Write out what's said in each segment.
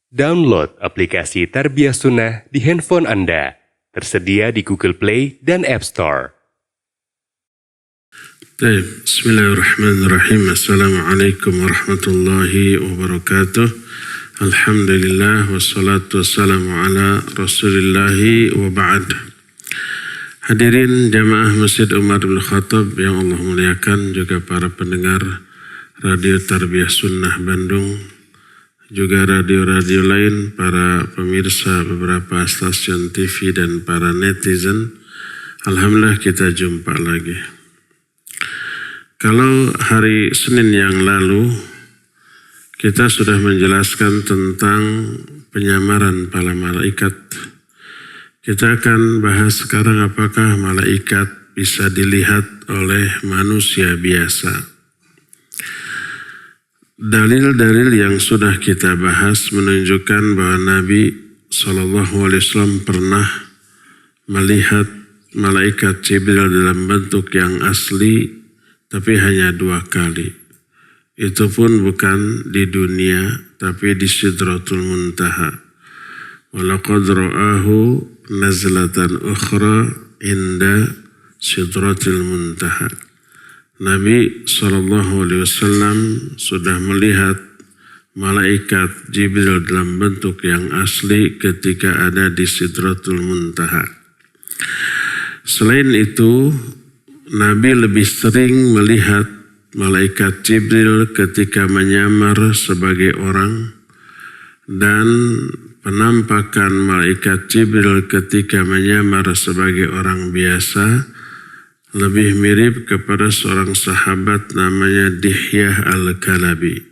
Download aplikasi Tarbiyah Sunnah di handphone Anda. Tersedia di Google Play dan App Store. Bismillahirrahmanirrahim. Assalamualaikum warahmatullahi wabarakatuh. Alhamdulillah wassalatu wassalamu ala rasulillahi wa ba'd. Hadirin jamaah Masjid Umar bin Khattab yang Allah muliakan, juga para pendengar Radio Tarbiyah Sunnah Bandung, juga radio-radio lain, para pemirsa beberapa stasiun TV dan para netizen. Alhamdulillah kita jumpa lagi. Kalau hari Senin yang lalu kita sudah menjelaskan tentang penyamaran para malaikat, kita akan bahas sekarang apakah malaikat bisa dilihat oleh manusia biasa. Dalil-dalil yang sudah kita bahas menunjukkan bahwa Nabi SAW pernah melihat malaikat Jibril dalam bentuk yang asli, tapi hanya 2 kali. Itu pun bukan di dunia, tapi di Sidratul Muntaha. Walaqad ra'ahu nazlatan ukhra inda Sidratul Muntaha. Nabi SAW sudah melihat malaikat Jibril dalam bentuk yang asli ketika ada di Sidratul Muntaha. Selain itu, Nabi lebih sering melihat malaikat Jibril ketika menyamar sebagai orang, dan penampakan malaikat Jibril ketika menyamar sebagai orang biasa lebih mirip kepada seorang sahabat namanya Dihyah Al-Kalabi.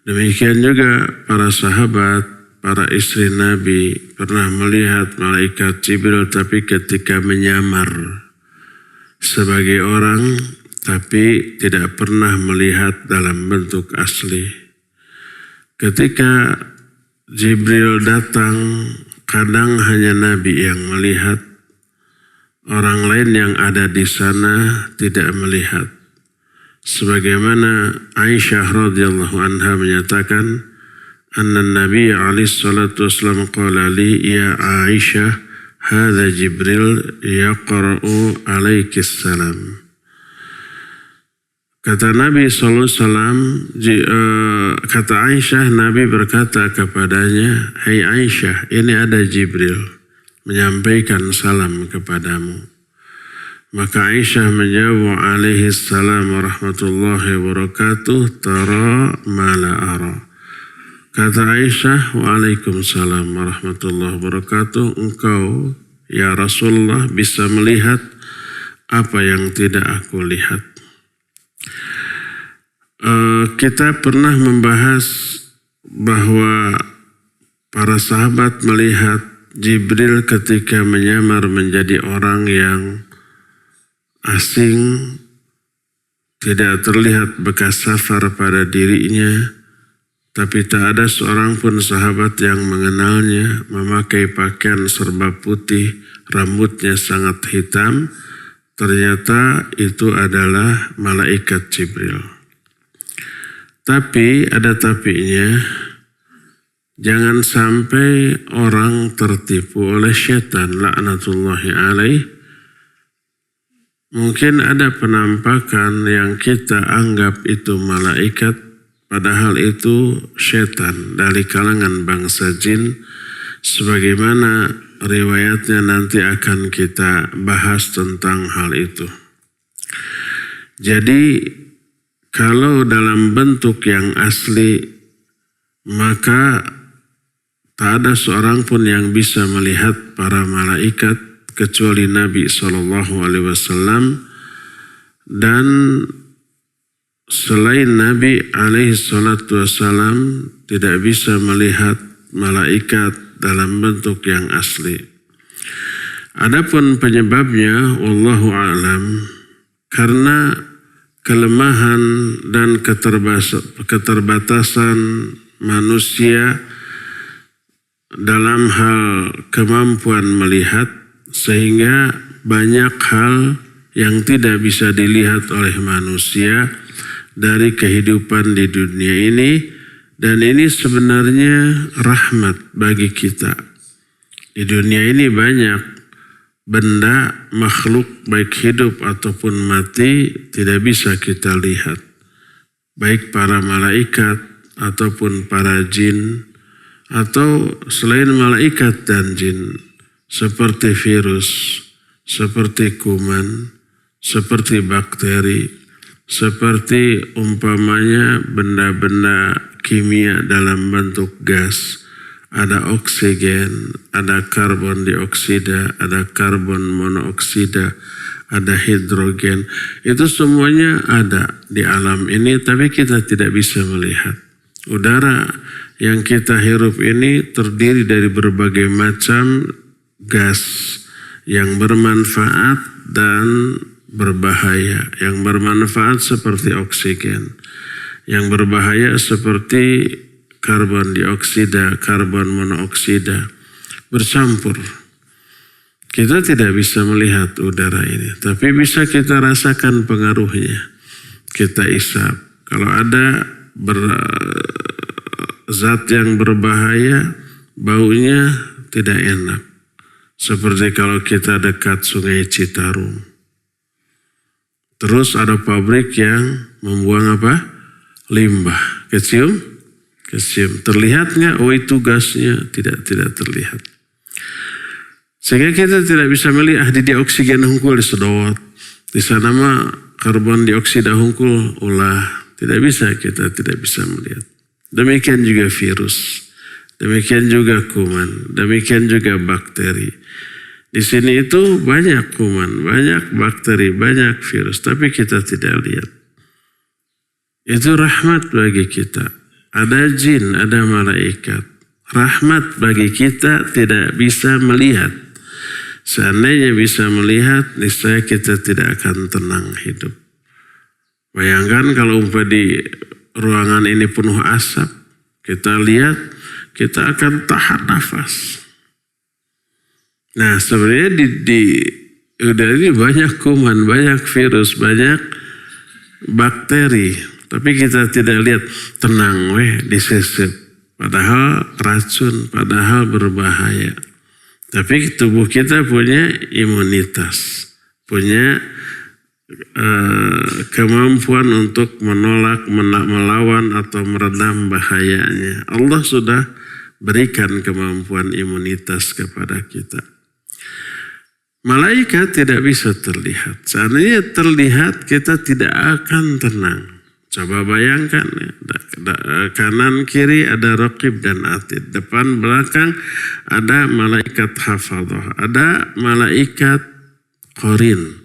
Demikian juga para sahabat, para istri Nabi pernah melihat malaikat Jibril, tapi ketika menyamar sebagai orang, tapi tidak pernah melihat dalam bentuk asli. Ketika Jibril datang, kadang hanya Nabi yang melihat, orang lain yang ada di sana tidak melihat. Sebagaimana Aisyah radhiyallahu anha menyatakan, anna Nabi alaihi salatu wasallam qala li ya Aisyah, hadza Jibril yaqra'u alaikis salam. Kata Nabi SAW, kata Aisyah, Nabi berkata kepadanya, hai Aisyah, ini ada Jibril menyampaikan salam kepadamu. Maka Aisyah menjawab, alaihi salam warahmatullahi wabarakatuh, tara ma la ara. Kata Aisyah, waalaikumsalam warahmatullahi wabarakatuh, engkau ya Rasulullah bisa melihat apa yang tidak aku lihat. Kita pernah membahas bahwa para sahabat melihat Jibril ketika menyamar menjadi orang yang asing, tidak terlihat bekas safar pada dirinya, tapi tak ada seorang pun sahabat yang mengenalnya, memakai pakaian serba putih, rambutnya sangat hitam. Ternyata itu adalah malaikat Jibril. Tapi ada tapinya, jangan sampai orang tertipu oleh syaitan, laknatullahi alaih. Mungkin ada penampakan yang kita anggap itu malaikat, padahal itu syaitan dari kalangan bangsa jin, sebagaimana riwayatnya nanti akan kita bahas tentang hal itu. Jadi kalau dalam bentuk yang asli, maka tak ada seorang pun yang bisa melihat para malaikat kecuali Nabi SAW, dan selain Nabi SAW tidak bisa melihat malaikat dalam bentuk yang asli. Adapun penyebabnya, wallahu a'lam, karena kelemahan dan keterbatasan manusia dalam hal kemampuan melihat, sehingga banyak hal yang tidak bisa dilihat oleh manusia dari kehidupan di dunia ini Dan ini sebenarnya rahmat bagi kita. Di dunia ini banyak benda, makhluk baik hidup ataupun mati tidak bisa kita lihat. Baik para malaikat ataupun para jin atau selain malaikat dan jin. Seperti virus, seperti kuman, seperti bakteri, seperti umpamanya benda-benda kimia dalam bentuk gas. Ada oksigen, ada karbon dioksida, ada karbon monoksida, ada hidrogen. Itu semuanya ada di alam ini, tapi kita tidak bisa melihat. Udara yang kita hirup ini terdiri dari berbagai macam gas yang bermanfaat dan berbahaya. Yang bermanfaat seperti oksigen, yang berbahaya seperti karbon dioksida, karbon monoksida bercampur. Kita tidak bisa melihat udara ini, tapi bisa kita rasakan pengaruhnya. Kita isap. Kalau ada zat yang berbahaya, baunya tidak enak. Seperti kalau kita dekat Sungai Citarum. Terus ada pabrik yang membuang apa? Limbah. Kecium? Kecium. Terlihat nggak? Oh itu gasnya. Tidak terlihat. Sehingga kita tidak bisa melihat di oksigen hungkul disedot. Di sana mah karbon dioksida hungkul ulah. Tidak bisa, kita tidak bisa melihat. Demikian juga virus. Demikian juga kuman. Demikian juga bakteri. Di sini itu banyak kuman, banyak bakteri, banyak virus. Tapi kita tidak lihat. Itu rahmat bagi kita. Ada jin, ada malaikat. Rahmat bagi kita tidak bisa melihat. Seandainya bisa melihat, niscaya kita tidak akan tenang hidup. Bayangkan kalau di ruangan ini penuh asap, kita lihat, kita akan tahan nafas. Nah sebenarnya di udara ini banyak kuman, banyak virus, banyak bakteri. Tapi kita tidak lihat, tenang disisip. Padahal racun, padahal berbahaya. Tapi tubuh kita punya imunitas. Punya kemampuan untuk menolak, melawan atau meredam bahayanya. Allah sudah berikan kemampuan imunitas kepada kita. Malaikat tidak bisa terlihat. Seandainya terlihat, kita tidak akan tenang. Coba bayangkan, kanan kiri ada raqib dan atid, depan belakang ada malaikat hafadzah, ada malaikat qarin,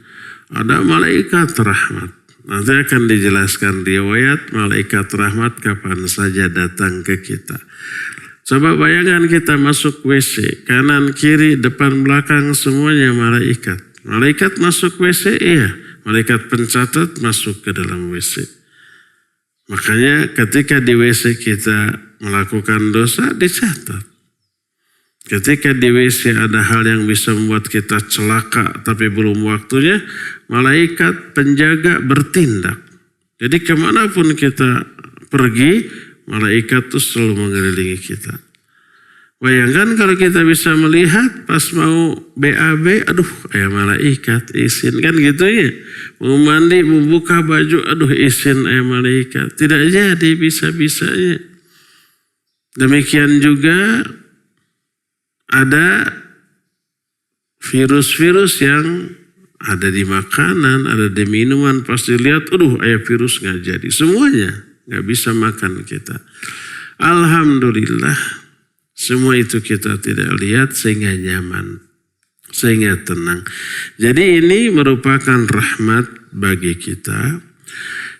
ada malaikat rahmat. Nanti akan dijelaskan riwayat malaikat rahmat kapan saja datang ke kita. Coba bayangkan kita masuk WC, kanan kiri depan belakang semuanya malaikat. Malaikat masuk WC, iya. Malaikat pencatat masuk ke dalam WC. Makanya ketika di WC kita melakukan dosa, dicatat. Ketika di WC ada hal yang bisa membuat kita celaka tapi belum waktunya, malaikat penjaga bertindak. Jadi kemanapun kita pergi, malaikat itu selalu mengelilingi kita. Bayangkan kalau kita bisa melihat pas mau BAB, aduh kayak malaikat izin kan gitu ya. Mau mandi, mau buka baju, aduh izin malaikat. Tidak jadi bisa-bisanya. Demikian juga ada virus-virus yang ada di makanan, ada di minuman. Pas dilihat, aduh virus gak jadi. Semuanya gak bisa makan kita. Alhamdulillah. Semua itu kita tidak lihat sehingga nyaman, sehingga tenang. Jadi ini merupakan rahmat bagi kita.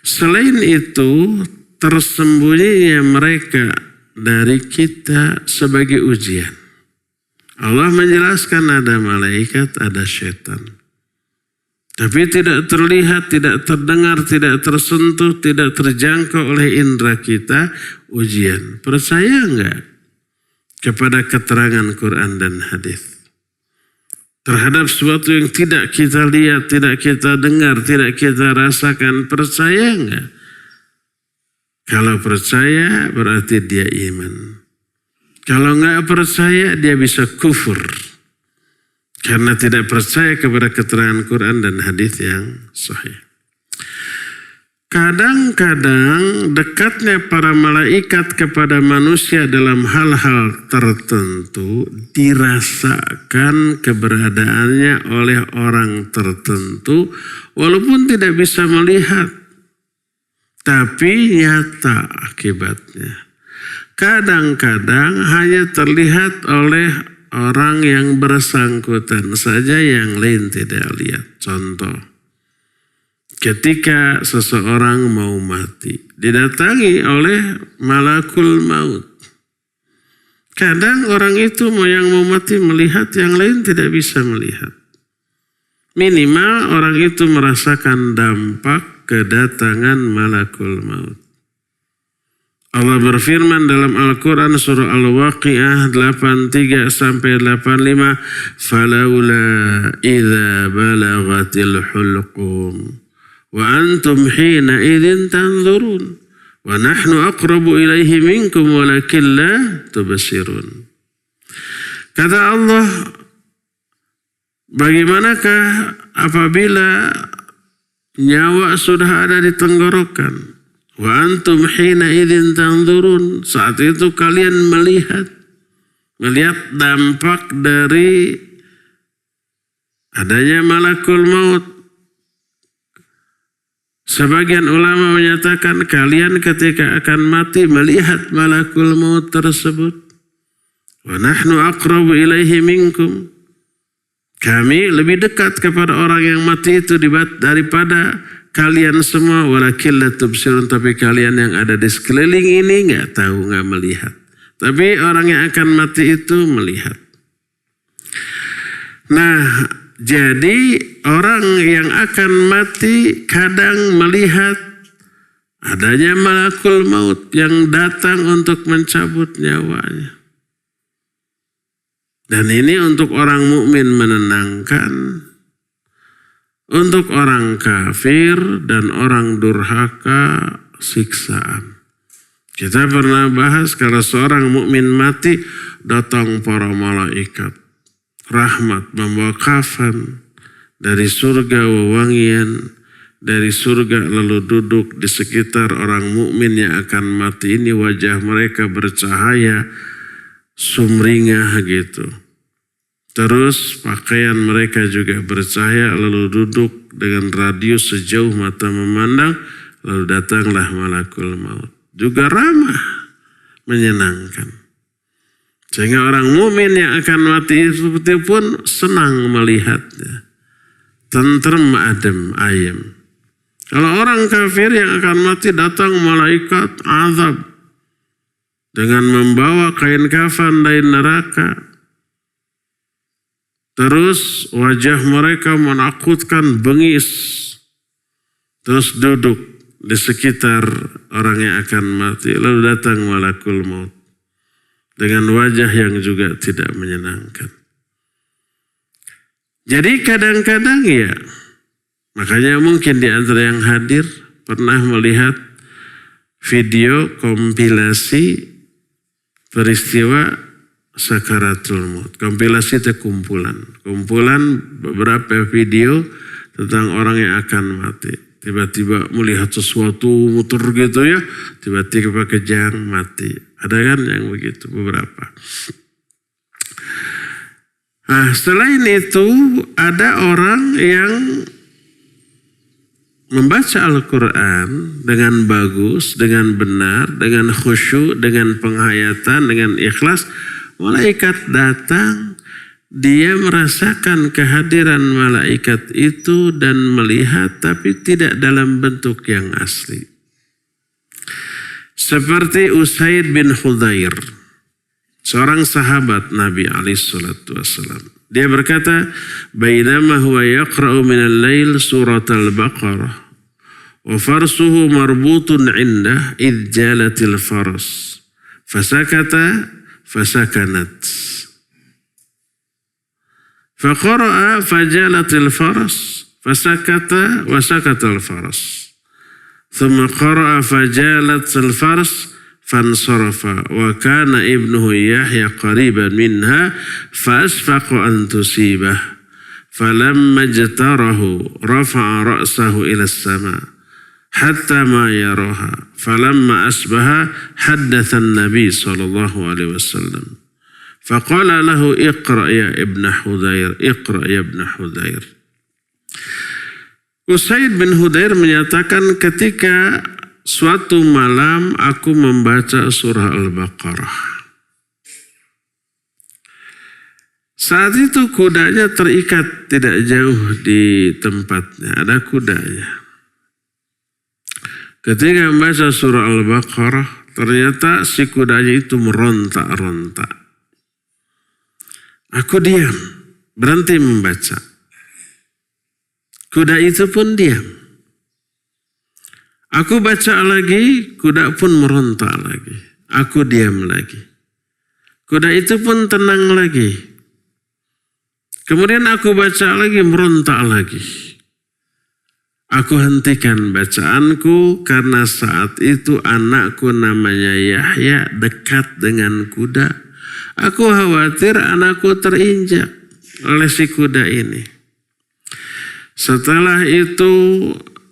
Selain itu, tersembunyinya mereka dari kita sebagai ujian. Allah menjelaskan ada malaikat, ada syaitan. Tapi tidak terlihat, tidak terdengar, tidak tersentuh, tidak terjangkau oleh indera kita, ujian. Percaya enggak kepada keterangan Quran dan hadis? Terhadap sesuatu yang tidak kita lihat, tidak kita dengar, tidak kita rasakan, percaya enggak? Kalau percaya berarti dia iman. Kalau nggak percaya dia bisa kufur. Karena tidak percaya kepada keterangan Quran dan hadis yang sahih. Kadang-kadang dekatnya para malaikat kepada manusia dalam hal-hal tertentu dirasakan keberadaannya oleh orang tertentu walaupun tidak bisa melihat. Tapi nyata akibatnya. Kadang-kadang hanya terlihat oleh orang yang bersangkutan saja, yang lain tidak lihat. Contoh, ketika seseorang mau mati, didatangi oleh malakul maut. Kadang orang itu yang mau mati melihat, yang lain tidak bisa melihat. Minimal orang itu merasakan dampak kedatangan malakul maut. Allah berfirman dalam Al-Quran surah Al-Waqi'ah 83-85, "Falaula idza balagatil hulqum wa antum hina idzin tanzurun wa nahnu aqrabu ilaihi minkum walakin la tubsirun." Kata Allah, bagaimanakah apabila nyawa sudah ada di tenggorokan? Wa antum hina idzin tanzurun. Saat itu kalian melihat dampak dari adanya malakul maut. Sebagian ulama menyatakan kalian ketika akan mati melihat malakul maut tersebut. Wa nahnu aqrabu ilaihi minkum. Kami lebih dekat kepada orang yang mati itu daripada kalian semua. Walakin la tubsirun, tapi kalian yang ada di sekeliling ini nggak tahu, nggak melihat. Tapi orang yang akan mati itu melihat. Nah, jadi orang yang akan mati kadang melihat adanya malakul maut yang datang untuk mencabut nyawanya. Dan ini untuk orang mukmin menenangkan. Untuk orang kafir dan orang durhaka siksaan. Kita pernah bahas kalau seorang mukmin mati, datang para malaikat rahmat membawa kafan dari surga wewangian, dari surga lalu duduk di sekitar orang mukmin yang akan mati ini, wajah mereka bercahaya sumringah gitu. Terus pakaian mereka juga bercahaya, lalu duduk dengan radius sejauh mata memandang, lalu datanglah malakul maut. Juga ramah, menyenangkan. Sehingga orang mukmin yang akan mati seperti pun senang melihatnya. Tentrem, adem, ayem. Kalau orang kafir yang akan mati datang malaikat azab dengan membawa kain kafan dari neraka. Terus wajah mereka menakutkan, bengis. Terus duduk di sekitar orang yang akan mati. Lalu datang malakul maut dengan wajah yang juga tidak menyenangkan. Jadi kadang-kadang ya, makanya mungkin di antara yang hadir pernah melihat video kompilasi peristiwa sakaratul maut. Kompilasi itu kumpulan beberapa video tentang orang yang akan mati. Tiba-tiba melihat sesuatu muter gitu ya, tiba-tiba kejang mati. Ada kan yang begitu beberapa. Nah, selain itu ada orang yang membaca Al-Quran dengan bagus, dengan benar, dengan khusyuk, dengan penghayatan, dengan ikhlas. Malaikat datang, dia merasakan kehadiran malaikat itu dan melihat, tapi tidak dalam bentuk yang asli. Seperti Usaid bin Khudair, seorang sahabat Nabi SAW. Dia berkata, "Bainama huwa yaqra'u minal lail surat al-Baqarah, wa farsuhu marbutun indah, idh jalatil faras, fasakata fasakanat. Faqara'a fajalatil faras, fasakata wasakatal faras. thumma qara'a fajalat al-fars fansarafa wa kana ibnuhu Yahya qariban minha faasfaqa an tusibah falamma jatarahu rafa'a ra'sahu ila as-sama' hatta ma yaraha falamma asbaha haddatha an-nabi sallallahu alaihi wasallam faqala lahu iqra ya ibn Hudayr iqra ya ibn Hudayr. Usaid bin Hudayr menyatakan ketika suatu malam aku membaca surah Al-Baqarah. Saat itu kudanya terikat tidak jauh di tempatnya, ada kudanya. Ketika membaca surah Al-Baqarah, ternyata si kudanya itu merontak-rontak. Aku diam, berhenti membaca. Kuda itu pun diam. Aku baca lagi, kuda pun merontak lagi. Aku diam lagi. Kuda itu pun tenang lagi. Kemudian aku baca lagi, merontak lagi. Aku hentikan bacaanku karena saat itu anakku namanya Yahya dekat dengan kuda. Aku khawatir anakku terinjak oleh si kuda ini. Setelah itu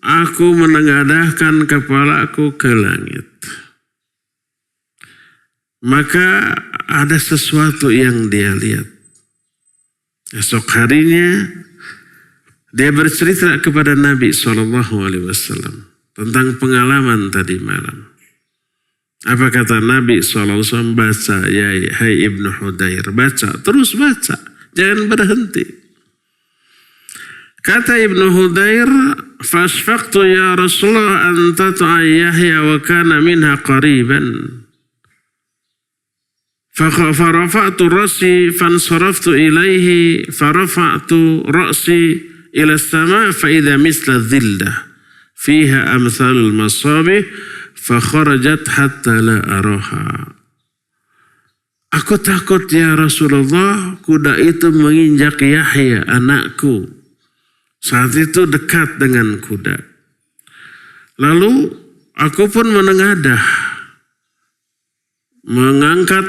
aku menengadahkan kepalaku ke langit. Maka ada sesuatu yang dia lihat. Esok harinya dia bercerita kepada Nabi SAW tentang pengalaman tadi malam. Apa kata Nabi SAW? Baca ya hai Ibnu Hudayr. Baca, terus baca. Jangan berhenti. Kata Ibnu Hudayr, fasfaqtu ya Rasulullah an tat'a Yahya wa kana minha qariban. Farafa'tu ra'si fansaraftu ilaihi farafa'tu ra'si ila as-sama' fa idza misla dhillah fiha amsalul masabih fa kharajat hatta la araha. Aku takut ya Rasulullah, kuda itu menginjak Yahya anakku. Saat itu dekat dengan kuda. Lalu aku pun menengadah. Mengangkat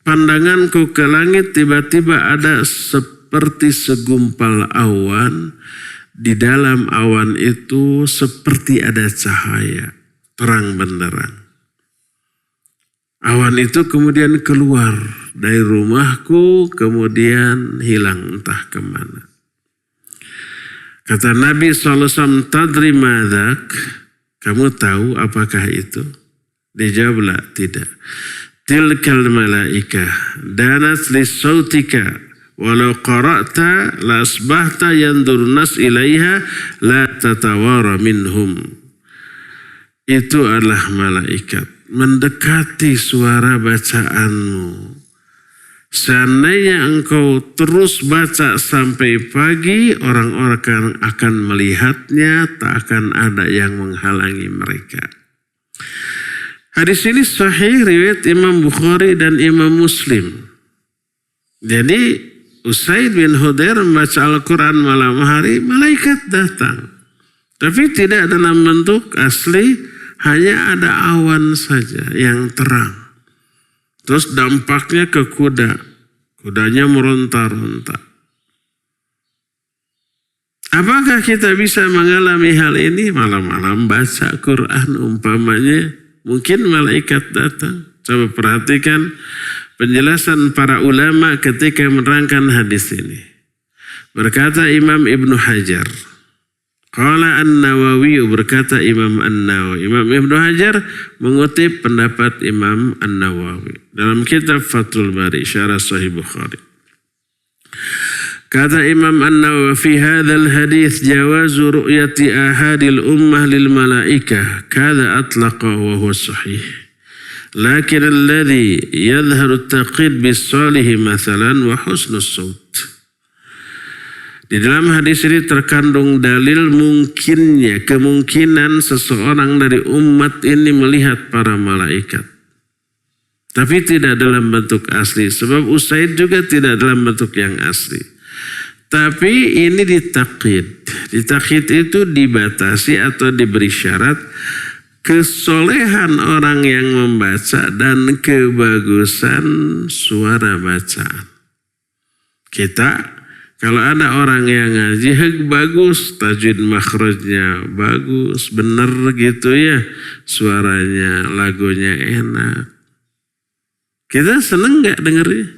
pandanganku ke langit, tiba-tiba ada seperti segumpal awan. Di dalam awan itu seperti ada cahaya. Terang benderang. Awan itu kemudian keluar dari rumahku, kemudian hilang entah kemana. Kata Nabi SAW, tadri madhak, kamu tahu apakah itu? Dijawablah, tidak. Tilkal malaikah, danat li sautika, walau qara'ta la asbahta yandurnas ilaiha la tatawara minhum. Itu adalah malaikat, mendekati suara bacaanmu. Seandainya engkau terus baca sampai pagi, orang-orang akan melihatnya, tak akan ada yang menghalangi mereka. Hadis ini sahih riwayat Imam Bukhari dan Imam Muslim. Jadi Usaid bin Hudayr membaca Al-Quran malam hari, malaikat datang. Tapi tidak dalam bentuk asli, hanya ada awan saja yang terang. Terus dampaknya ke kuda. Kudanya meronta-ronta. Apakah kita bisa mengalami hal ini? Malam-malam baca Quran umpamanya. Mungkin malaikat datang. Coba perhatikan penjelasan para ulama ketika menerangkan hadis ini. Berkata Imam Ibnu Hajar. Qala An-Nawawi, berkata Imam An-Nawawi. Imam Ibnu Hajar mengutip pendapat Imam An-Nawawi dalam kitab Fathul Bari, syarah Sahih Bukhari. Kata Imam An-Nawawi, fi hadzal hadits jawazu ru'yati ahadil ummah lil malaikah, kadza atlaqa wa huwa sahih. Lakin alladhi yadhharu at-taqid bis-salih mathalan wa husnus saut. Di dalam hadis ini terkandung dalil mungkinnya, kemungkinan seseorang dari umat ini melihat para malaikat. Tapi tidak dalam bentuk asli. Sebab Usaid juga tidak dalam bentuk yang asli. Tapi ini ditakyid. Ditakyid itu dibatasi atau diberi syarat kesolehan orang yang membaca dan kebagusan suara bacaan. Kita kalau ada orang yang ngaji bagus, tajwid makhrajnya bagus, bener gitu ya, suaranya, lagunya enak. Kita seneng gak dengernya?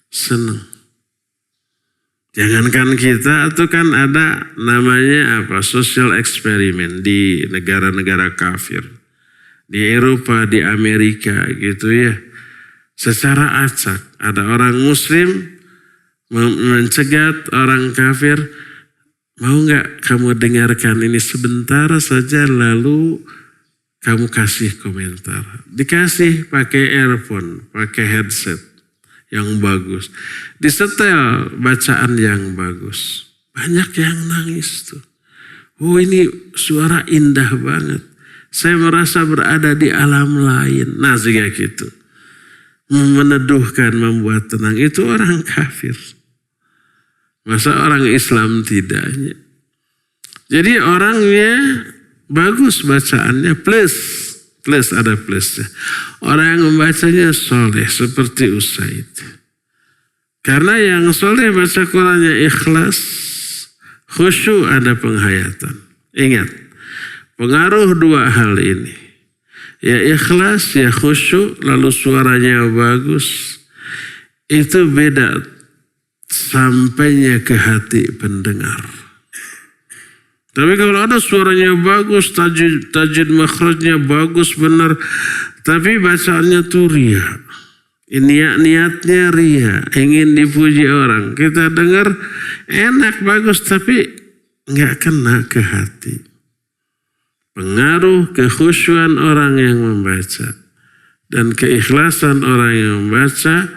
Seneng. Jangankan kita, itu kan ada namanya social eksperimen di negara-negara kafir. Di Eropa, di Amerika gitu ya. Secara acak, ada orang muslim mencegat orang kafir, mau gak kamu dengarkan ini sebentar saja lalu kamu kasih komentar. Dikasih pakai earphone, pakai headset yang bagus. Disetel bacaan yang bagus. Banyak yang nangis tuh. Oh ini suara indah banget. Saya merasa berada di alam lain. Nah sehingga gitu. Meneduhkan, membuat tenang. Itu orang kafir. Masa orang Islam tidaknya. Jadi orangnya bagus bacaannya plus ada plusnya. Orang yang membacanya soleh seperti Usaid. Karena yang soleh baca Qurannya ikhlas, khusyuk, ada penghayatan. Ingat, pengaruh dua hal ini. Ya ikhlas, ya khusyuk, lalu suaranya bagus. Itu beda sampainya ke hati pendengar. Tapi kalau ada suaranya bagus, tajwid makhrajnya bagus benar, tapi bacaannya tuh ria. Niatnya ria, ingin dipuji orang. Kita dengar enak bagus tapi nggak kena ke hati. Pengaruh kekhusyuan orang yang membaca dan keikhlasan orang yang membaca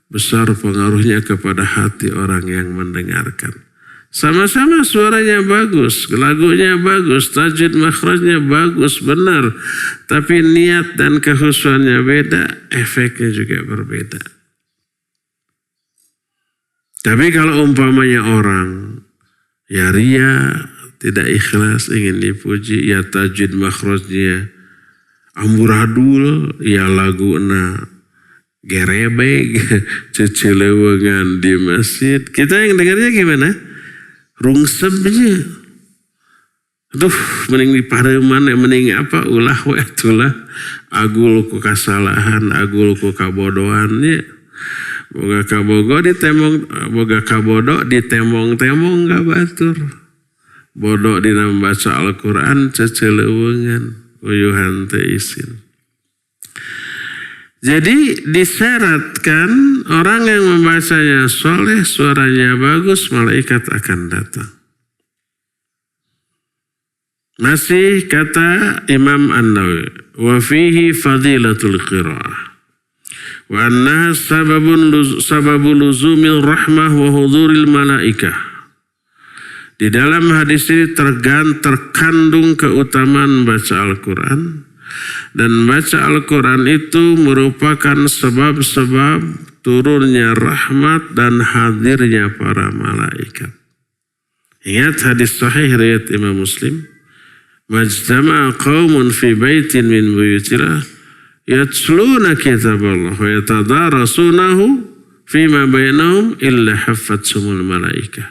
besar pengaruhnya kepada hati orang yang mendengarkan. Sama-sama suaranya bagus, lagunya bagus, tajwid makhrajnya bagus, benar. Tapi niat dan kekhusyuannya beda, efeknya juga berbeda. Tapi kalau umpamanya orang, ya ria, tidak ikhlas, ingin dipuji, ya tajwid makhrajnya amburadul, ya laguna gerebeg, cecelewengan di masjid. Kita yang dengarnya gimana? Rungsebnya. Aduh, mending di pareman, mending apa? Ulah wetulah. Agul ku kasalahan, agul ku kabodohan. Ya. Boga kabogo ditemong, boga kabodo ditemong-temong gak batur. Bodoh dina membaca Al-Quran cecelewengan. Uyuhan teu isin. Jadi disyaratkan orang yang membacanya soleh, suaranya bagus, malaikat akan datang. Masih kata Imam An-Nawawi, wa fihi fadilatul qira'ah. Wa annaha sababu luzumil rahmah wa huduril malaikah. Di dalam hadis ini terkandung keutamaan baca Al-Quran. Dan baca Al-Quran itu merupakan sebab-sebab turunnya rahmat dan hadirnya para malaikat. Ingat hadis sahih riwayat Imam Muslim. Majtama'a qaumun fi baitin min buyutillah yatluna kitaballah wa yatadarasunahu fima bainahum illa haffatsumul malaikah.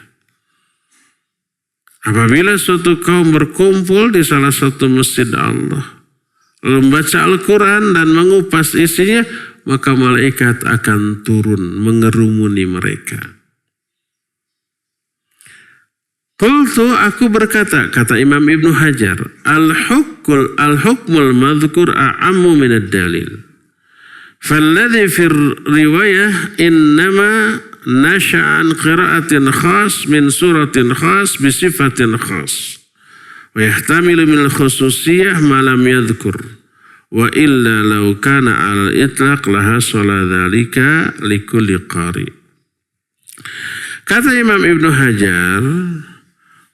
Apabila suatu kaum berkumpul di salah satu masjid Allah, membaca Al-Quran dan mengupas isinya, maka malaikat akan turun mengerumuni mereka. Qultu, aku berkata, kata Imam Ibnu Hajar, al-hukmul madhkur a'ammu minad dalil. Falladhi fir riwayah innama nasha'an qira'atin khas min suratin khas bisifatin khas. ويحتمل من الخصوصية ما لم يذكر وإلا لو كان على الإطلاق لحصل ذلك لكل قارئ. Kata Imam Ibnu Hajar,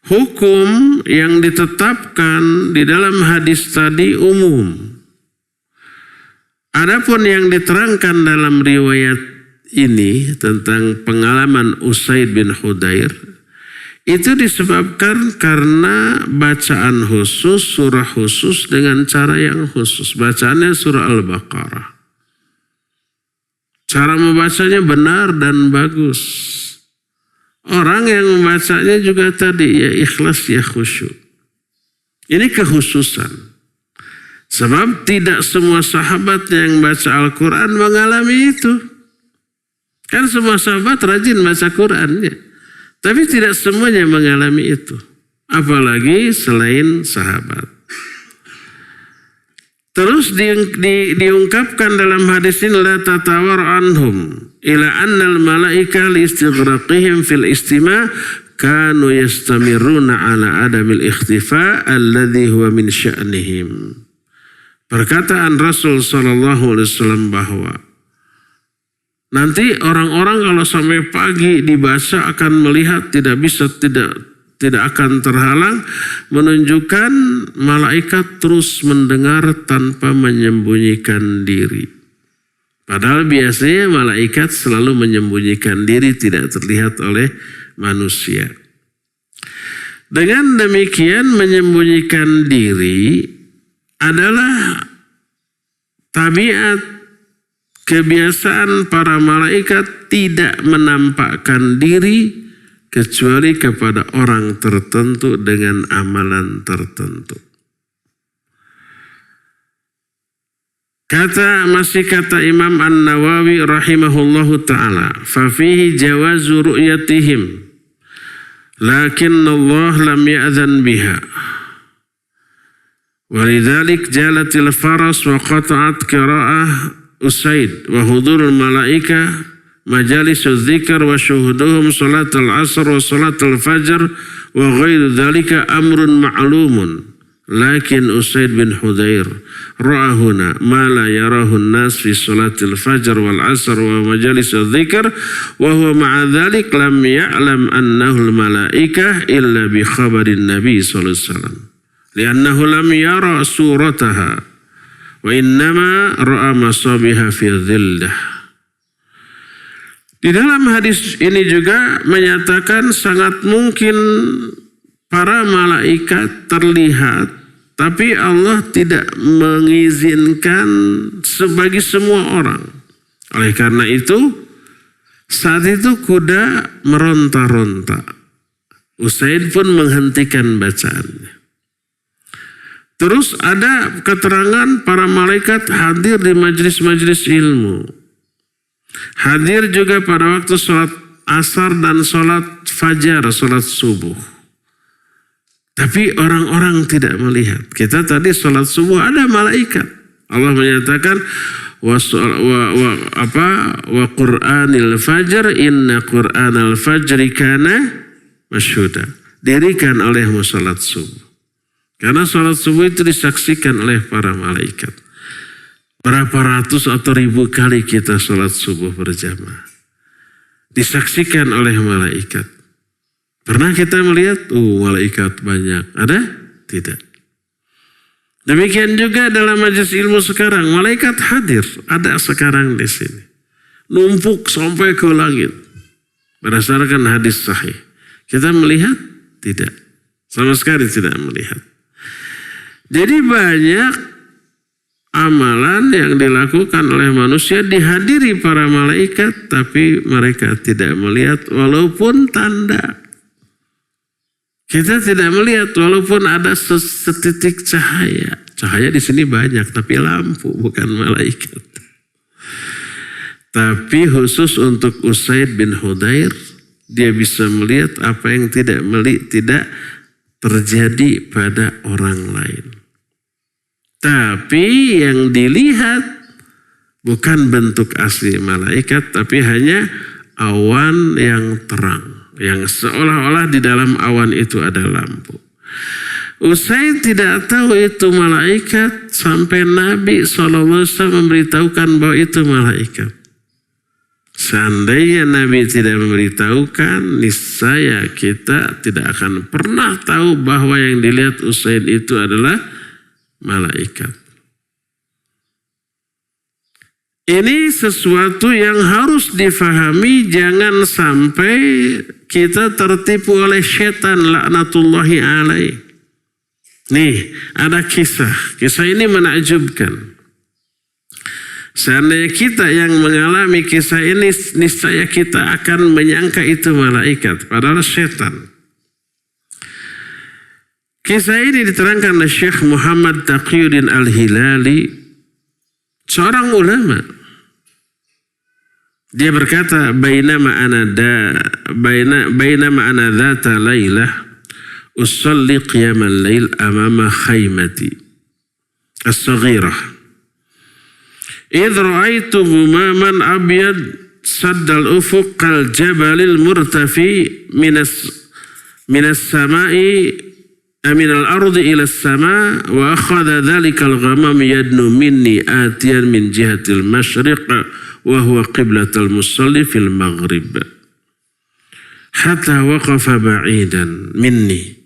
hukum yang ditetapkan di dalam hadis tadi umum. Adapun yang diterangkan dalam riwayat ini tentang pengalaman Usaid bin Hudair, Itu disebabkan karena bacaan khusus, surah khusus dengan cara yang khusus. Bacaannya surah Al-Baqarah. Cara membacanya benar dan bagus. Orang yang membacanya juga tadi ya ikhlas ya khusyuk. Ini kekhususan. Sebab tidak semua sahabat yang baca Al-Quran mengalami itu. Kan semua sahabat rajin baca Qurannya. Tapi tidak semuanya mengalami itu. Apalagi selain sahabat. Terus diungkapkan dalam hadis ini la tatawar anhum ila annal malaika li istighraqihim fil istima' kanu yastamiruna ala adamil ikhtifa alladhi huwa min sya'nihim. Perkataan Rasul sallallahu alaihi wasallam bahwa nanti orang-orang kalau sampai pagi dibaca akan melihat tidak akan terhalang, menunjukkan malaikat terus mendengar tanpa menyembunyikan diri. Padahal biasanya malaikat selalu menyembunyikan diri, tidak terlihat oleh manusia. Dengan demikian menyembunyikan diri adalah tabiat kebiasaan para malaikat tidak menampakkan diri kecuali kepada orang tertentu dengan amalan tertentu. Masih kata Imam An-Nawawi rahimahullahu ta'ala, fafihi jawazu ru'yatihim lakin Allah lam ya'zan biha. Walidhalik jalatil faras wa qata'at qira'ah Usaid wa hudurul malaika majalisul dzikr wa syuhuduhum salatul asr wa salatul fajr wa ghairu dzalika amrun ma'lumun lakin Usaid bin Hudayr ra'a huna ma la yarahu an-nas fi salatil fajr wal asr wa majalisul dzikr wa huwa ma'a dzalik lam ya'lam annahu al-malaikah illa bi khabarin nabi sallallahu alaihi wasallam li'annahu lam yara surataha wa innama ra'a masabiha fi dhillah. Di dalam hadis ini juga menyatakan sangat mungkin para malaikat terlihat, tapi Allah tidak mengizinkan sebagai semua orang. Oleh karena itu, saat itu kuda meronta-ronta. Usaid pun menghentikan bacaannya. Terus ada keterangan para malaikat hadir di majelis-majelis ilmu. Hadir juga pada waktu sholat asar dan sholat fajar, sholat subuh. Tapi orang-orang tidak melihat. Kita tadi sholat subuh ada malaikat. Allah menyatakan wa Qur'anil fajr inna Qur'anal fajri kana masyhuda. Dirikan olehmu sholat subuh. Karena sholat subuh itu disaksikan oleh para malaikat. Berapa ratus atau ribu kali kita sholat subuh berjamaah. Disaksikan oleh malaikat. Pernah kita melihat, malaikat banyak. Ada? Tidak. Demikian juga dalam majelis ilmu sekarang. Malaikat hadir. Ada sekarang di sini. Numpuk sampai ke langit. Berdasarkan hadis sahih. Kita melihat? Tidak. Sama sekali tidak melihat. Jadi banyak amalan yang dilakukan oleh manusia dihadiri para malaikat, tapi mereka tidak melihat walaupun tanda. Kita tidak melihat walaupun ada setitik cahaya. Cahaya di sini banyak, tapi lampu bukan malaikat. Tapi khusus untuk Usaid bin Hudayr, dia bisa melihat apa yang tidak terjadi pada orang lain. Tapi yang dilihat bukan bentuk asli malaikat, tapi hanya awan yang terang. Yang seolah-olah di dalam awan itu ada lampu. Usaid tidak tahu itu malaikat sampai Nabi SAW memberitahukan bahwa itu malaikat. Seandainya Nabi tidak memberitahukan, niscaya kita tidak akan pernah tahu bahwa yang dilihat Usaid itu adalah malaikat. Ini sesuatu yang harus difahami, jangan sampai kita tertipu oleh setan laknatullahi alaih. Nih, ada kisah. Kisah ini menakjubkan. Seandainya kita yang mengalami kisah ini, niscaya kita akan menyangka itu malaikat, padahal setan. Kisah ini diterangkan oleh Syekh Muhammad Taqiyuddin Al-Hilali, seorang ulama. Dia berkata, bainama ana dhata lailah usalli qiyamal lail amama khaymati as-saghirah idh ra'aitu ghumaman abyad saddal ufuq kal jabalil murtafi minas samai min al-ardi ila as-sama wa akhadha dhalika al-ghamam yadnu minni atiyan min jihatil masyriq wa huwa qiblatul musalli fil maghrib hatta waqafa ba'idan minni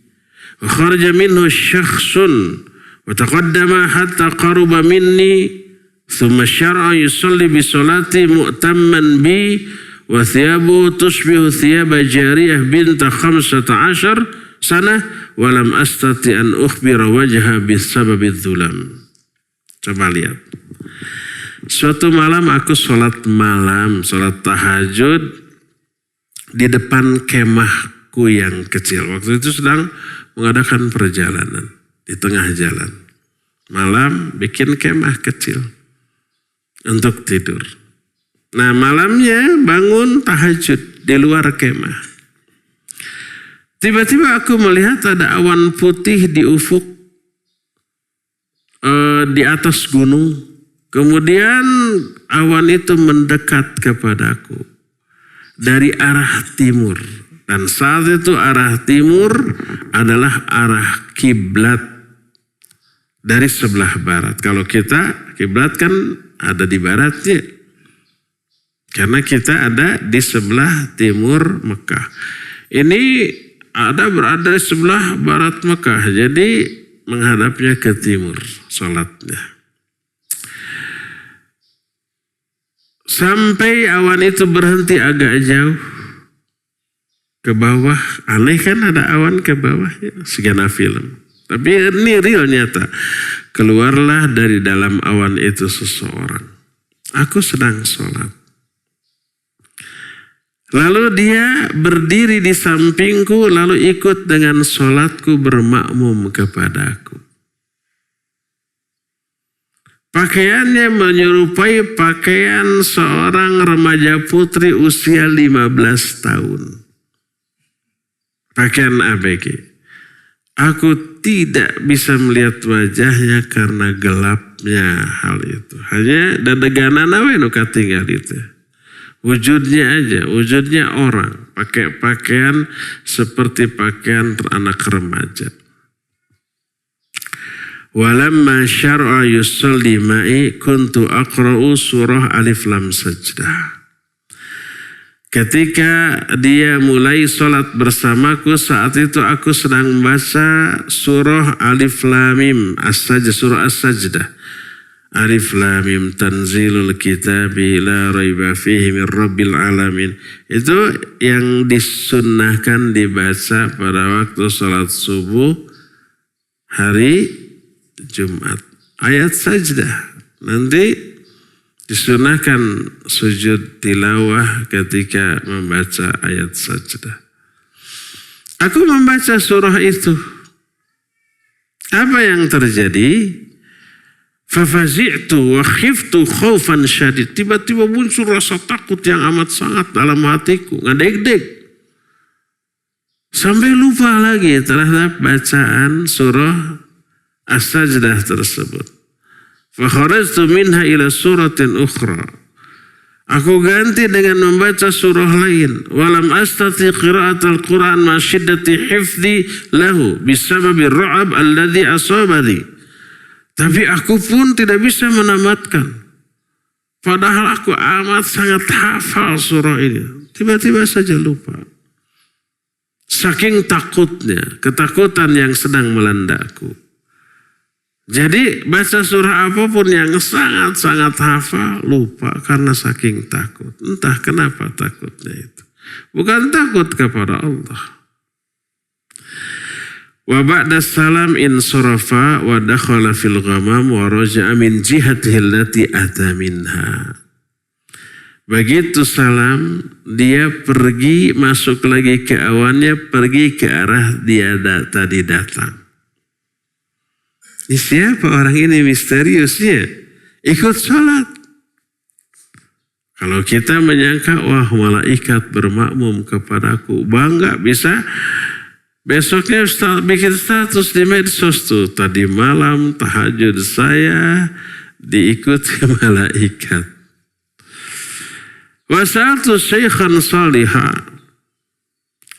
wa kharaja minhu syakhsun wa taqaddama hatta qaruba minni thumma syara'a yusalli bi salati mu'tamman bi wa thiyabu tushbihu thiyaba jariyah binta 15 sanah wa lam astati an ukhbira wajha bisababi dhulam. Coba lihat. Suatu malam aku sholat malam, sholat tahajud di depan kemahku yang kecil. Waktu itu sedang mengadakan perjalanan di tengah jalan. Malam bikin kemah kecil untuk tidur. Nah, malamnya bangun tahajud di luar kemah. Tiba-tiba aku melihat ada awan putih di ufuk di atas gunung. Kemudian awan itu mendekat kepadaku dari arah timur. Dan saat itu arah timur adalah arah kiblat dari sebelah barat. Kalau kita kiblat kan ada di baratnya. Karena kita ada di sebelah timur Mekah. Ini berada di sebelah barat Mekah. Jadi menghadapnya ke timur sholatnya. Sampai awan itu berhenti agak jauh ke bawah. Aneh kan ada awan ke bawah ya, segala film. Tapi ini real nyata. Keluarlah dari dalam awan itu seseorang. Aku sedang sholat. Lalu dia berdiri di sampingku lalu ikut dengan sholatku bermakmum kepadaku. Pakaiannya menyerupai pakaian seorang remaja putri usia 15 tahun. Pakaian ABG. Aku tidak bisa melihat wajahnya karena gelapnya hal itu. Hanya dadegana nawe nu katinggal itu. Wujudnya aja, wujudnya orang. Pakai pakaian seperti pakaian anak remaja. Walamma syar'a yusalli ma'i kuntu aqra'u surah Alif Lam Sajdah. Ketika dia mulai sholat bersamaku, saat itu aku sedang membaca surah Alif Lam Mim As-Sajdah, surah As-Sajdah. Alif Lam Mim tanzilul kitabi la raiba fihi min rabbil alamin. Itu yang disunnahkan dibaca pada waktu sholat subuh hari Jumat. Ayat sajdah. Nanti disunahkan sujud tilawah ketika membaca ayat sajdah. Aku membaca surah itu. Apa yang terjadi? Fafazi'tu wa khiftu khaufan syadid. Tiba-tiba muncul rasa takut yang amat sangat dalam hatiku. Ngadeg-deg. Sampai lupa lagi terhadap bacaan surah As-Sajdah tersebut. Fa kharajtu minha ila suratin ukhra. Aku ganti dengan membaca surah lain. Walam astati qira'atul Qur'an ma syiddati hifdhi lahu bisababi ru'ab alladhi asabani. Tapi aku pun tidak bisa menamatkan. Padahal aku amat sangat hafal surah ini. Tiba-tiba saja lupa. Saking takutnya, ketakutan yang sedang melandaku. Jadi baca surah apapun yang sangat-sangat hafal, lupa karena saking takut. Entah kenapa takutnya itu. Bukan takut kepada Allah. Wa ba'da salam insarafa wa dakhala fil ghamam wa raja'a min jihatihi allati ata minha. Begitu salam, dia pergi masuk lagi ke awannya, pergi ke arah dia tadi datang. Ini siapa orang ini misteriusnya? Ikut sholat. Kalau kita menyangka, wah malaikat bermakmum kepadaku, bangga bisa. Besoknya bikin status di medsos tuh. Tadi malam tahajud saya diikuti malaikat. Wasaltu syekhan salihah.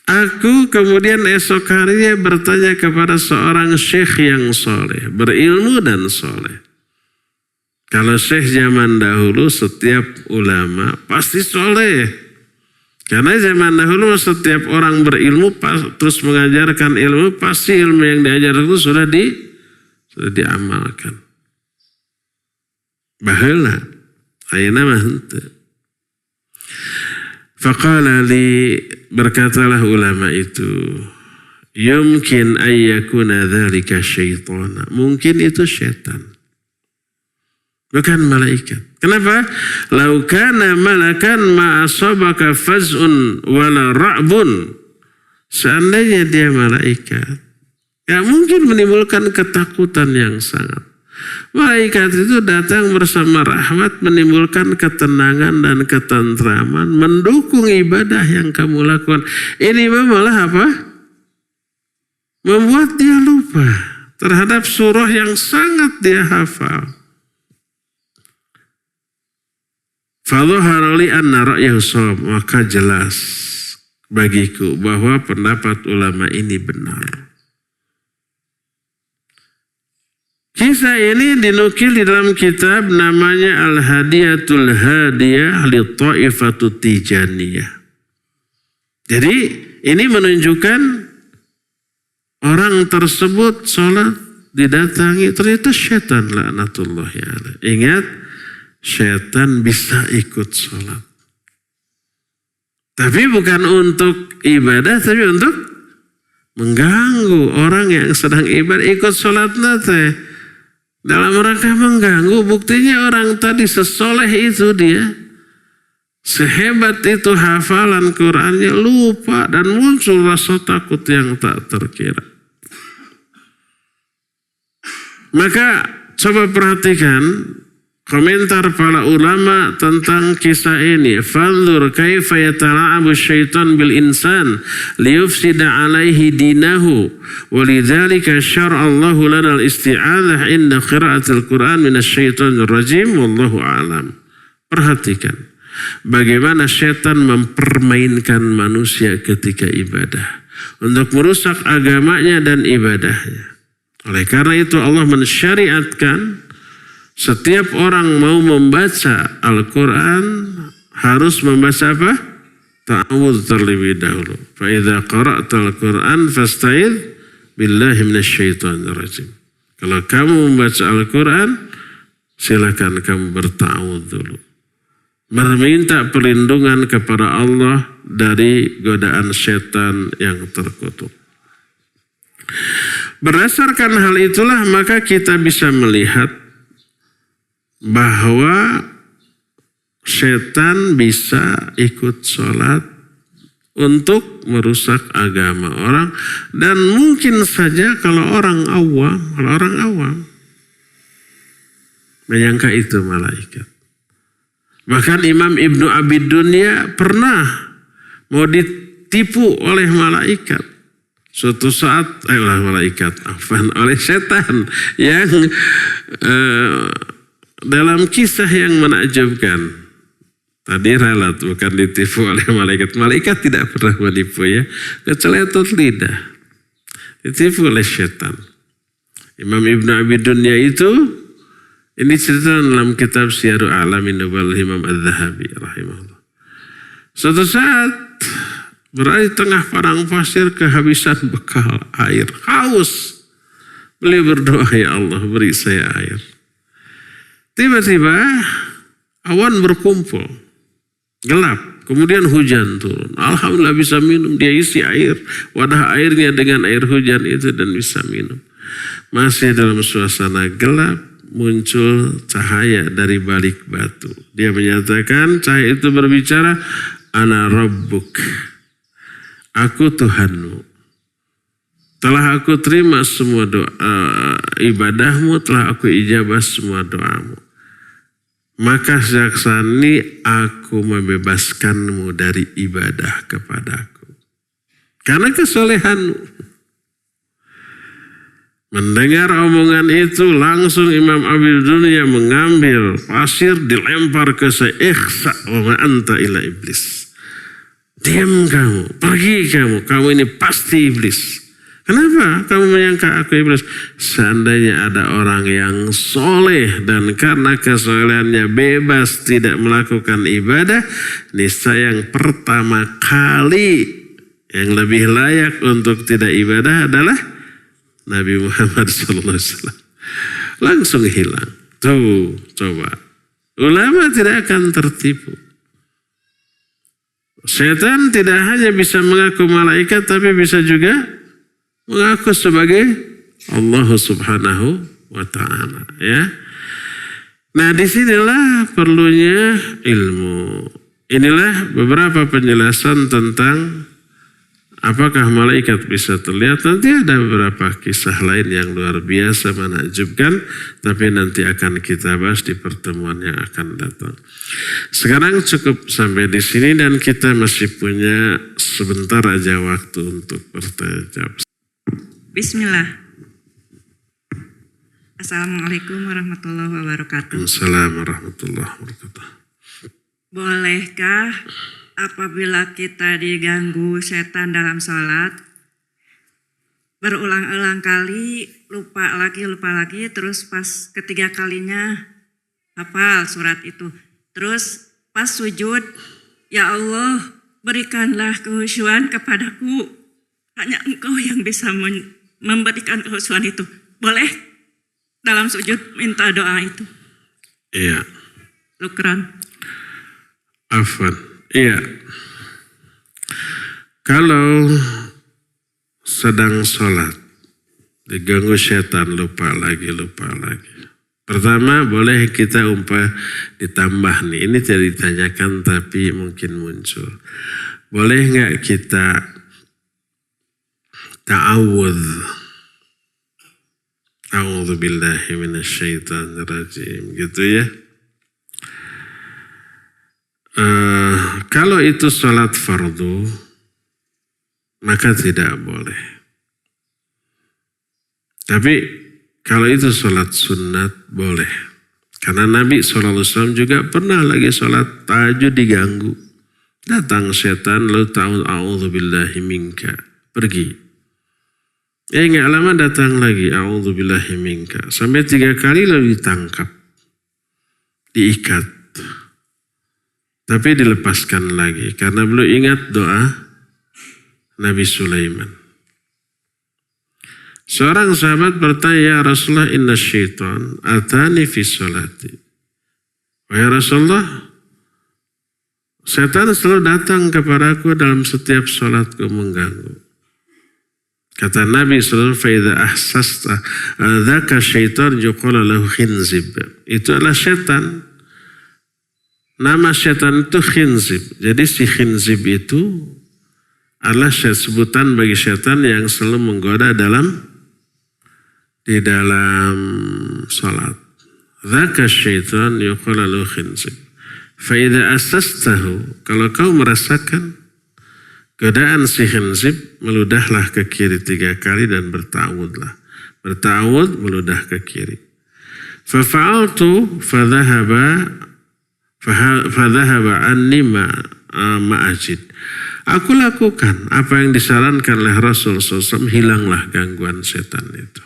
Aku kemudian esok harinya bertanya kepada seorang syekh yang soleh, berilmu dan soleh. Kalau syekh zaman dahulu setiap ulama pasti soleh. Karena zaman dahulu setiap orang berilmu terus mengajarkan ilmu, pasti ilmu yang diajar itu sudah diamalkan. Baheula, ayeuna mah henteu. Faqala li, berkatalah ulama itu, yumkin ayyakuna dzalika syaitana. Mungkin itu syaitan. Bukan malaikat. Kenapa? Lau kana malakan ma asabaka faz'un wala ra'bun. Seandainya dia malaikat, ya mungkin menimbulkan ketakutan yang sangat. Malaikat itu datang bersama rahmat, menimbulkan ketenangan dan ketentraman, mendukung ibadah yang kamu lakukan. Ini malah apa? Membuat dia lupa terhadap surah yang sangat dia hafal. Fadhahara li anna ra'yahu shawab, maka jelas bagiku bahwa pendapat ulama ini benar. Kisah ini dinukil di dalam kitab namanya Al-Hadiyatul Hadiyah li Ta'ifatut Tijaniyah. Jadi ini menunjukkan orang tersebut sholat didatangi, ternyata syaitan laknatullahi alaih. Ingat, syaitan bisa ikut sholat. Tapi bukan untuk ibadah, tapi untuk mengganggu orang yang sedang ibadah. Ikut sholat nanti dalam rangka mengganggu. Buktinya orang tadi sesoleh itu dia, sehebat itu hafalan Qur'annya, lupa dan muncul rasa takut yang tak terkira. Maka coba perhatikan komentar para ulama tentang kisah ini. Fanzur kaifa yatala'abu syaitan bil insan liyufsida alaihi dinahu walidzalika syar'a Allahu lana al-isti'adzah inda qira'atil Qur'an minasyaitonir rajim wallahu a'lam. Perhatikan bagaimana syaitan mempermainkan manusia ketika ibadah untuk merusak agamanya dan ibadahnya. Oleh karena itu Allah mensyariatkan setiap orang mau membaca Al-Quran harus membaca apa? Ta'awudz terlebih dahulu. Fa idza qara'tal Qur'an fasta'idz billahi minasyaitonir rajim. Kalau kamu membaca Al-Quran, silakan kamu berta'awudz dulu. Meminta perlindungan kepada Allah dari godaan syaitan yang terkutuk. Berdasarkan hal itulah maka kita bisa melihat bahwa setan bisa ikut sholat untuk merusak agama orang, dan mungkin saja kalau orang awam menyangka itu malaikat. Bahkan Imam Ibnu Abi Dunya pernah mau ditipu oleh malaikat. Suatu saat oleh setan yang dalam kisah yang menakjubkan. Tadi ralat, bukan ditipu oleh malaikat. Malaikat tidak pernah menipu ya. Keceletot lidah. Ditipu oleh setan. Imam Ibnu Abi Dunya itu, ini cerita dalam kitab Syiarul A'lamin Nubal Imam Az-Zahabi rahimahullah. Suatu saat berada di tengah padang pasir, kehabisan bekal air, haus. Beliau berdoa, ya Allah beri saya air. Tiba-tiba awan berkumpul, gelap, kemudian hujan turun. Alhamdulillah bisa minum, dia isi air, wadah airnya dengan air hujan itu dan bisa minum. Masih dalam suasana gelap, muncul cahaya dari balik batu. Dia menyatakan, cahaya itu berbicara, Ana Rabbuk, aku Tuhanmu. Telah aku terima semua doa ibadahmu, telah aku ijabah semua doamu. Maka sejak saat ini aku membebaskanmu dari ibadah kepadaku. Karena kesolehanmu. Mendengar omongan itu langsung Imam Abi Dunya mengambil pasir dilempar ke saya. Ikhsa wa ma anta illa iblis. Diam kamu, pergi kamu ini pasti iblis. Kenapa kamu menyangka aku iblis? Seandainya ada orang yang soleh dan karena kesolehannya bebas tidak melakukan ibadah, niscaya yang pertama kali yang lebih layak untuk tidak ibadah adalah Nabi Muhammad SAW. Langsung hilang. Tuh, coba. Ulama tidak akan tertipu. Setan tidak hanya bisa mengaku malaikat, tapi bisa juga mengaku sebagai Allah Subhanahu wa Ta'ala. Ya. Nah, disinilah perlunya ilmu. Inilah beberapa penjelasan tentang apakah malaikat bisa terlihat. Nanti ada beberapa kisah lain yang luar biasa menakjubkan, tapi nanti akan kita bahas di pertemuan yang akan datang. Sekarang cukup sampai di sini dan kita masih punya sebentar aja waktu untuk bertanya jawab. Bismillah. Assalamualaikum warahmatullahi wabarakatuh. Assalamualaikum warahmatullahi wabarakatuh. Bolehkah apabila kita diganggu setan dalam sholat, berulang-ulang kali, lupa lagi, terus pas ketiga kalinya hafal surat itu. Terus pas sujud, ya Allah berikanlah kehusyuan kepadaku. Hanya Engkau yang bisa memberikan kehusyuan itu. Boleh dalam sujud minta doa itu? Iya. Syukran. Afwan. Iya. Kalau sedang sholat, diganggu setan, lupa lagi. Pertama boleh kita ditambah nih. Ini tidak ditanyakan tapi mungkin muncul. Boleh nggak kita ta'awudz? A'udzu billahi minasyaitonir rajim, gitu ya. Kalau itu sholat fardu, maka tidak boleh. Tapi kalau itu sholat sunat, boleh. Karena Nabi SAW juga pernah lagi sholat tahajud diganggu. Datang setan, lalu a'udzu billahi minka, pergi. Nggak lama datang lagi, a'udzubillahi minka. Sampai 3 kali lalu ditangkap. Diikat. Tapi dilepaskan lagi. Karena belum ingat doa Nabi Sulaiman. Seorang sahabat bertanya, ya Rasulullah, inna syaitan atani fi sholati. Wahai Rasulullah, setan selalu datang kepadaku dalam setiap sholatku mengganggu. Kata Nabi SAW, فَإِذَا أَحْسَسْتَ ذَاكَ syaitan يُقَالَ لَهُ khinzib. Itu adalah setan. Nama setan itu khinzib. Jadi si khinzib itu adalah sebutan bagi setan yang selalu menggoda di dalam salat. Dzaka syaitan yuqala lahu khinzib. Fa idza asastahu, kalau kau merasakan godaan si khinzib, meludahlah ke kiri 3 kali dan berta'awudlah. Berta'awud, meludah ke kiri. Fa fa'altu fadhahaba anni ma'ajid. Aku lakukan apa yang disarankan oleh Rasul SAW, hilanglah gangguan setan itu.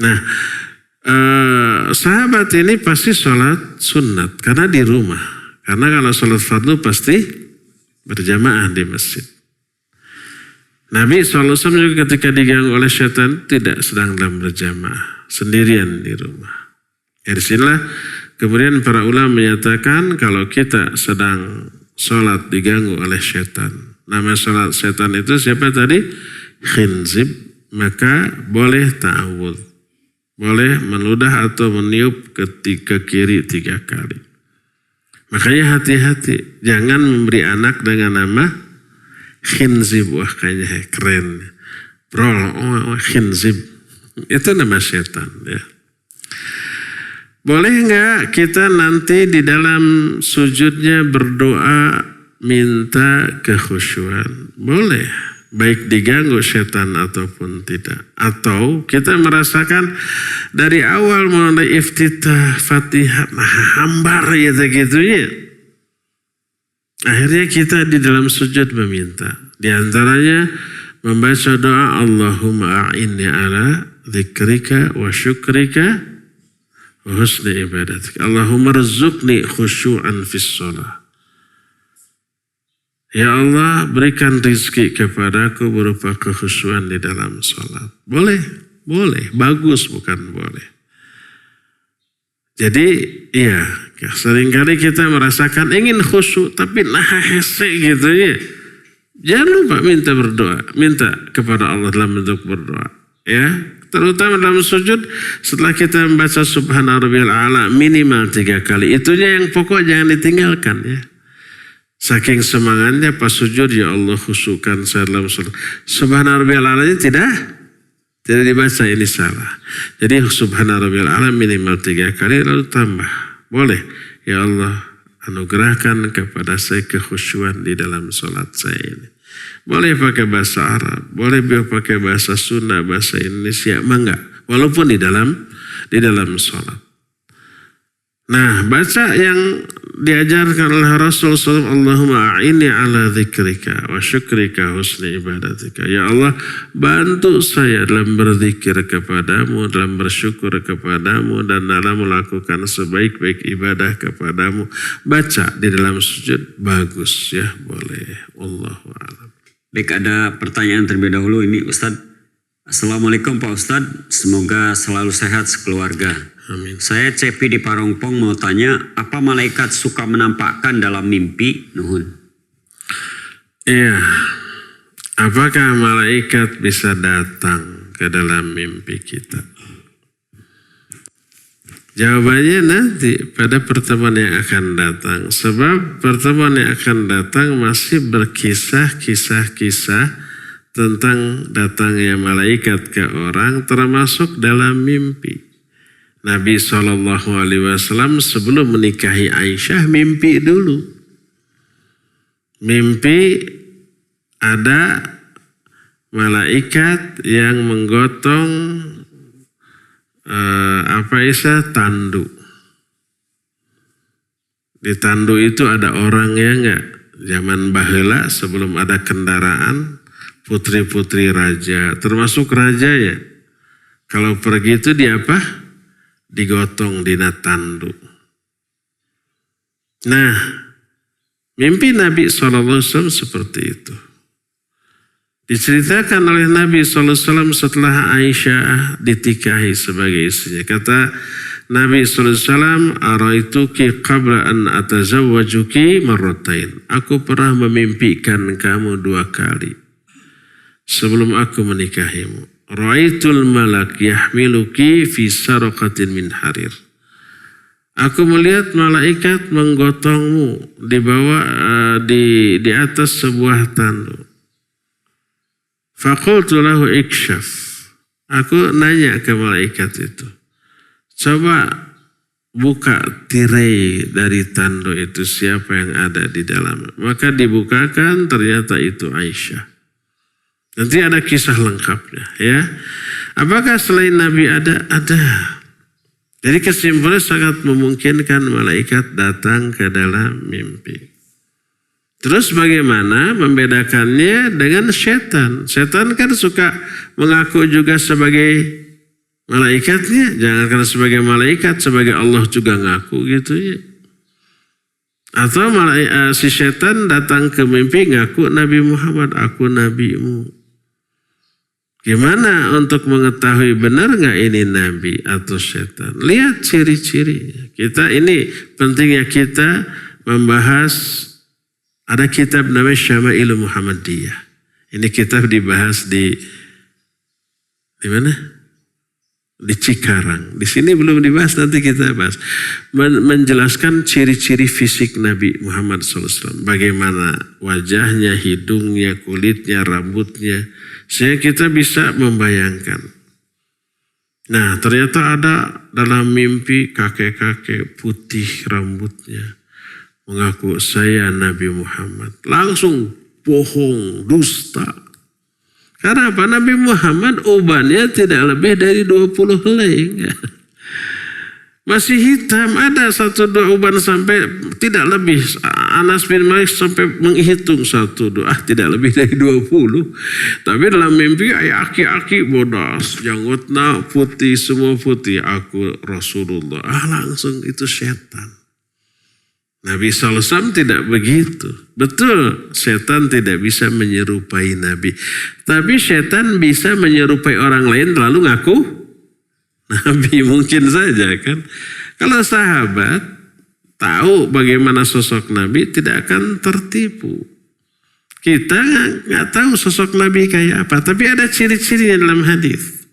Nah, sahabat ini pasti sholat sunat karena di rumah. Karena kalau sholat fardu pasti berjamaah di masjid. Nabi SAW juga ketika diganggu oleh syaitan tidak sedang dalam berjamaah, sendirian di rumah. Dari sinilah kemudian para ulama menyatakan kalau kita sedang sholat diganggu oleh syaitan, nama sholat syaitan itu siapa tadi? Khinzib, maka boleh ta'awudz, boleh meludah atau meniup ketika kiri 3 kali. Makanya hati-hati, jangan memberi anak dengan nama Khinzib. Wah kayaknya keren. Brol, Khinzib. Itu nama setan ya. Boleh nggak kita nanti di dalam sujudnya berdoa minta kekhusyuan? Boleh. Baik diganggu setan ataupun tidak. Atau kita merasakan dari awal mulai iftitah, fatihah, hambar ya gitu. Akhirnya kita di dalam sujud meminta. Di antaranya membaca doa Allahumma a'inni ala dzikrika wa syukrika wa husni ibadatik. Allahumma rzuqni khusyu'an fis shalah. Ya Allah berikan rizki kepadaku berupa kekhusyuan di dalam salat. Boleh, boleh, bagus bukan boleh. Jadi iya, seringkali kita merasakan ingin khusyuk tapi hese gitu ya. Jangan lupa minta berdoa, minta kepada Allah dalam bentuk berdoa. Ya, terutama dalam sujud setelah kita membaca Subhana Rabbiyal A'la minimal 3 kali. Itunya yang pokok jangan ditinggalkan ya. Saking semangatnya pas sujud ya Allah khusyukkan saya dalam sujud. Subhana Rabbiyal A'la tidak dibaca, ini salah. Jadi Subhana Rabbiyal A'la minimal 3 kali lalu tambah. Boleh. Ya Allah anugerahkan kepada saya kekhusyuan di dalam sholat saya ini. Boleh pakai bahasa Arab, boleh pakai bahasa Sunda, bahasa Indonesia, enggak. Walaupun di dalam sholat. Nah, baca yang diajarkan oleh Rasul SAW, Allahumma a'inni ala dzikrika wa syukrika husni ibadatika. Ya Allah, bantu saya dalam berzikir kepadamu, dalam bersyukur kepadamu, dan dalam melakukan sebaik-baik ibadah kepadamu. Baca di dalam sujud, bagus ya, boleh. Allahu a'lam. Baik, ada pertanyaan terlebih dahulu ini Ustadz. Assalamualaikum Pak Ustadz, semoga selalu sehat sekeluarga. Amin. Saya Cepi di Parongpong mau tanya, apa malaikat suka menampakkan dalam mimpi? Nuhun. Iya. Apakah malaikat bisa datang ke dalam mimpi kita? Jawabannya nanti pada pertemuan yang akan datang. Sebab pertemuan yang akan datang masih berkisah-kisah tentang datangnya malaikat ke orang termasuk dalam mimpi. Nabi SAW sebelum menikahi Aisyah mimpi dulu. Mimpi ada malaikat yang menggotong tandu. Di tandu itu ada orangnya enggak? Zaman baheula sebelum ada kendaraan, putri-putri raja, termasuk raja ya. Kalau pergi itu di apa? Digotong dina tandu. Nah, mimpi Nabi SAW seperti itu. Diceritakan oleh Nabi SAW setelah Aisyah ditikahi sebagai istrinya. Kata Nabi SAW, "Araituki qabla an atazawwajuki marratain." Aku pernah memimpikan kamu 2 kali sebelum aku menikahimu. Ra'aitul malak yahmiluki fi saraqatin min harir. Aku melihat malaikat menggotongmu di atas sebuah tandu. Faqultu lahu ikshaf. Aku nanya ke malaikat itu, coba buka tirai dari tandu itu, siapa yang ada di dalam. Maka dibukakan, ternyata itu Aisyah. Nanti ada kisah lengkapnya ya. Apakah selain Nabi ada? Ada. Jadi kesimpulannya sangat memungkinkan malaikat datang ke dalam mimpi. Terus bagaimana membedakannya dengan setan? Setan kan suka mengaku juga sebagai malaikatnya. Jangankan sebagai malaikat, sebagai Allah juga ngaku gitu ya. Atau si setan datang ke mimpi ngaku Nabi Muhammad, aku nabimu. Gimana untuk mengetahui benar nggak ini nabi atau setan? Lihat ciri-ciri. Kita ini pentingnya kita membahas, ada kitab namanya Syama'il Muhammadiyah. Ini kitab dibahas di mana? Di Cikarang. Di sini belum dibahas, nanti kita bahas. Menjelaskan ciri-ciri fisik Nabi Muhammad SAW. Bagaimana wajahnya, hidungnya, kulitnya, rambutnya. Sehingga kita bisa membayangkan. Nah, ternyata ada dalam mimpi kakek-kakek putih rambutnya. Mengaku saya Nabi Muhammad. Langsung bohong, dusta. Karena apa? Nabi Muhammad ubannya tidak lebih dari 20 helai. Masih hitam, ada 1-2 uban sampai tidak lebih. Anas bin Malik sampai menghitung 1-2, tidak lebih dari 20. Tapi dalam mimpi aki-aki bodas, janggutnya putih, semua putih. Aku Rasulullah. Langsung itu setan. Nabi SAW tidak begitu. Betul, setan tidak bisa menyerupai Nabi. Tapi setan bisa menyerupai orang lain lalu ngaku Nabi, mungkin saja kan. Kalau sahabat tahu bagaimana sosok Nabi tidak akan tertipu. Kita nggak tahu sosok Nabi kayak apa. Tapi ada ciri-cirinya dalam hadis.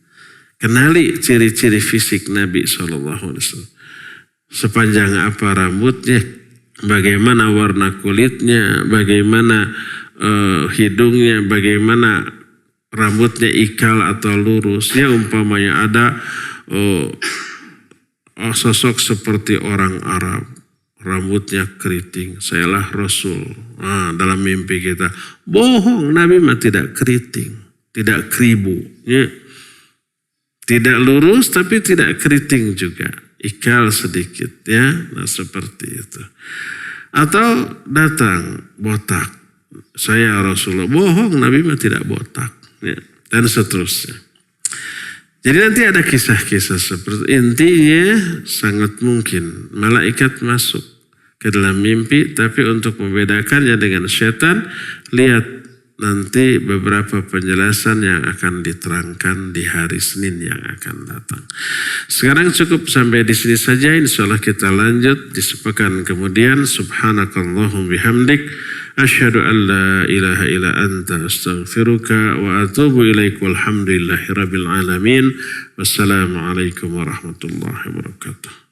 Kenali ciri-ciri fisik Nabi SAW. Sepanjang apa rambutnya, bagaimana warna kulitnya, bagaimana hidungnya, bagaimana rambutnya ikal atau lurus. Ya umpamanya ada sosok seperti orang Arab, rambutnya keriting, sayalah Rasul. Dalam mimpi kita, bohong, Nabi mah tidak keriting, tidak keribu, ya. Tidak lurus tapi tidak keriting juga, ikal sedikit, ya. Nah seperti itu. Atau datang botak, saya Rasulullah, bohong, Nabi mah tidak botak, ya. Dan seterusnya. Jadi nanti ada kisah-kisah seperti, intinya sangat mungkin malaikat masuk ke dalam mimpi, tapi untuk membedakannya dengan setan, lihat nanti beberapa penjelasan yang akan diterangkan di hari Senin yang akan datang. Sekarang cukup sampai di sini saja, insyaallah kita lanjut di sepekan kemudian. Subhanakallahum bihamdik, asyhadu an la ilaha illa anta astaghfiruka wa atubu ilaik, walhamdulillahi rabbil alamin. Wassalamualaikum warahmatullahi wabarakatuh.